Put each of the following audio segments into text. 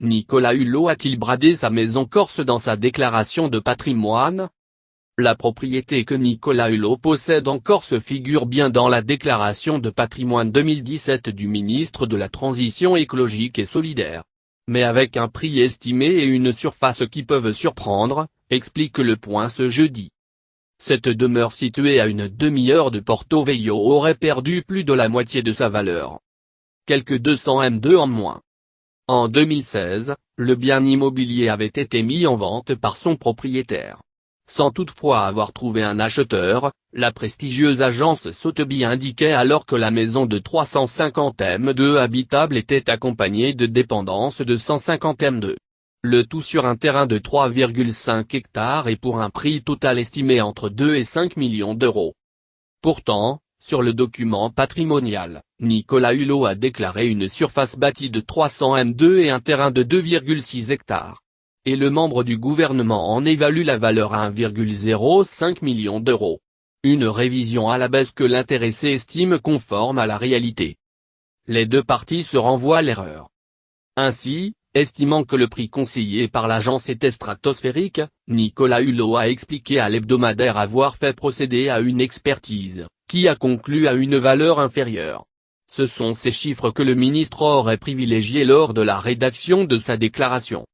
Nicolas Hulot a-t-il bradé sa maison corse dans sa déclaration de patrimoine? La propriété que Nicolas Hulot possède en Corse figure bien dans la déclaration de patrimoine 2017 du ministre de la Transition écologique et solidaire. Mais avec un prix estimé et une surface qui peuvent surprendre, explique Le Point ce jeudi. Cette demeure située à une demi-heure de Porto Velho aurait perdu plus de la moitié de sa valeur. Quelques 200 M2 en moins. En 2016, le bien immobilier avait été mis en vente par son propriétaire. Sans toutefois avoir trouvé un acheteur, la prestigieuse agence Sotheby's indiquait alors que la maison de 350 M2 habitable était accompagnée de dépendances de 150 M2. Le tout sur un terrain de 3,5 hectares et pour un prix total estimé entre 2 et 5 millions d'euros. Pourtant, sur le document patrimonial, Nicolas Hulot a déclaré une surface bâtie de 300 M2 et un terrain de 2,6 hectares. Et le membre du gouvernement en évalue la valeur à 1,05 million d'euros. Une révision à la baisse que l'intéressé estime conforme à la réalité. Les deux parties se renvoient l'erreur. Ainsi, estimant que le prix conseillé par l'agence était stratosphérique, Nicolas Hulot a expliqué à l'hebdomadaire avoir fait procéder à une expertise, qui a conclu à une valeur inférieure. Ce sont ces chiffres que le ministre aurait privilégiés lors de la rédaction de sa déclaration.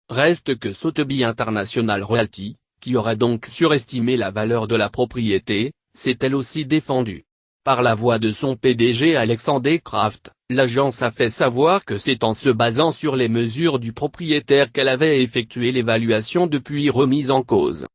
Reste que Sotheby's International Realty, qui aurait donc surestimé la valeur de la propriété, s'est elle aussi défendue. Par la voix de son PDG Alexander Kraft, l'agence a fait savoir que c'est en se basant sur les mesures du propriétaire qu'elle avait effectué l'évaluation depuis remise en cause.